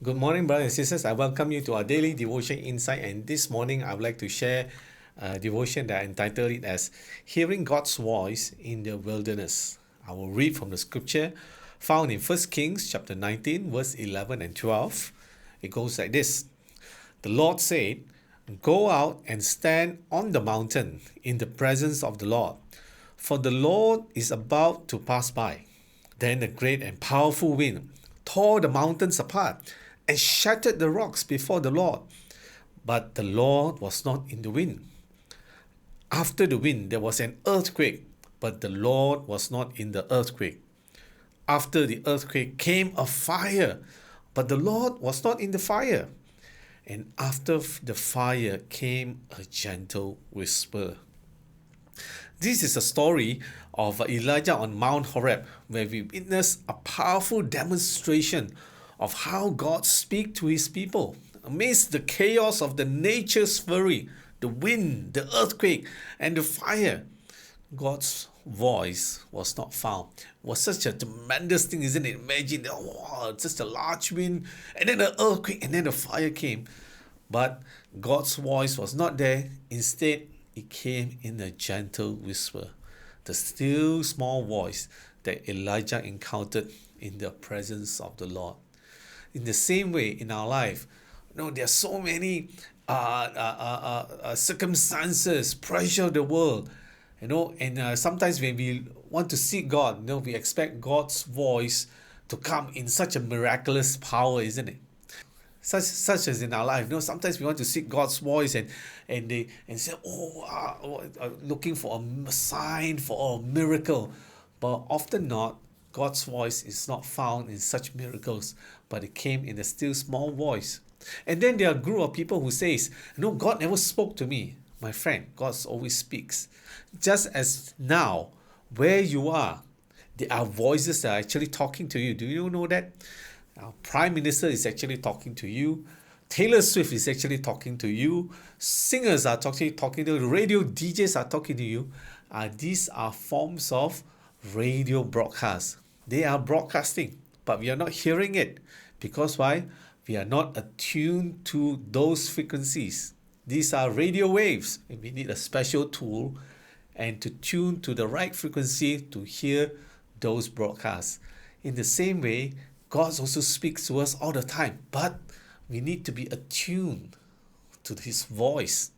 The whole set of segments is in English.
Good morning, brothers and sisters. I welcome you to our daily devotion insight. And this morning, I would like to share a devotion that I entitled it as Hearing God's Voice in the Wilderness. I will read from the scripture found in 1 Kings chapter 19, verse 11 and 12. It goes like this. The Lord said, "Go out and stand on the mountain in the presence of the Lord, for the Lord is about to pass by." Then a great and powerful wind tore the mountains apart and shattered the rocks before the Lord. But the Lord was not in the wind. After the wind, there was an earthquake, but the Lord was not in the earthquake. After the earthquake came a fire, but the Lord was not in the fire. And after the fire came a gentle whisper. This is a story of Elijah on Mount Horeb, where we witness a powerful demonstration of how God speaks to his people. Amidst the chaos of the nature's fury, the wind, the earthquake, and the fire, God's voice was not found. It was such a tremendous thing, isn't it? Imagine, just a large wind, and then an earthquake, and then the fire came. But God's voice was not there. Instead, it came in a gentle whisper, the still small voice that Elijah encountered in the presence of the Lord. In the same way, in our life, there are so many circumstances, pressure of the world, and sometimes when we want to seek God, we expect God's voice to come in such a miraculous power, isn't it? Such as in our life, sometimes we want to seek God's voice and say, looking for a sign, for a miracle, but often not. God's voice is not found in such miracles, but it came in a still small voice. And then there are a group of people who says, "No, God never spoke to me." My friend, God always speaks. Just as now, where you are, there are voices that are actually talking to you. Do you know that? Our Prime Minister is actually talking to you. Taylor Swift is actually talking to you. Singers are talking to you. Radio DJs are talking to you. These are forms of radio broadcast. They are broadcasting, but we are not hearing it. Because why? We are not attuned to those frequencies. These are radio waves, and we need a special tool and to tune to the right frequency to hear those broadcasts. In the same way, God also speaks to us all the time, but we need to be attuned to his voice.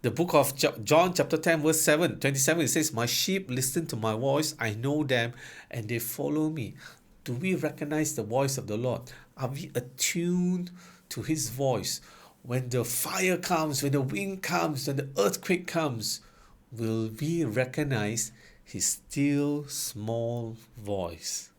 The book of John chapter 10 verse 27, it says, "My sheep listen to my voice, I know them, and they follow me." Do we recognize the voice of the Lord? Are we attuned to his voice? When the fire comes, when the wind comes, when the earthquake comes, will we recognize his still small voice?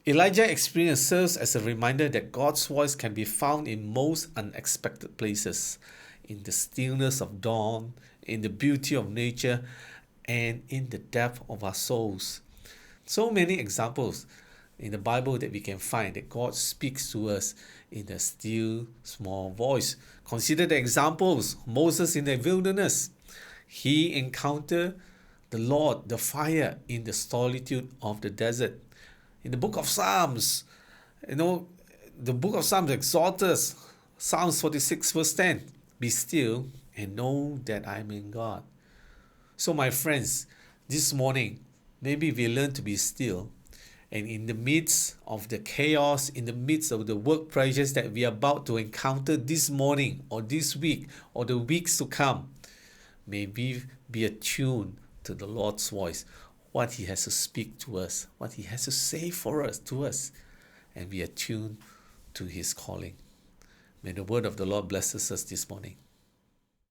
Elijah's experience serves as a reminder that God's voice can be found in most unexpected places, in the stillness of dawn, in the beauty of nature, and in the depth of our souls. So many examples in the Bible that we can find that God speaks to us in a still small voice. Consider the examples. Moses in the wilderness. He encountered the Lord, the fire, in the solitude of the desert. In the book of Psalms, the book of Psalms exhorts us. Psalms 46 verse 10. "Be still and know that I am in God." So my friends, this morning, maybe we learn to be still. And in the midst of the chaos, in the midst of the work pressures that we are about to encounter this morning or this week or the weeks to come, may we be attuned to the Lord's voice, what he has to speak to us, what he has to say to us, and be attuned to his calling. May the word of the Lord bless us this morning.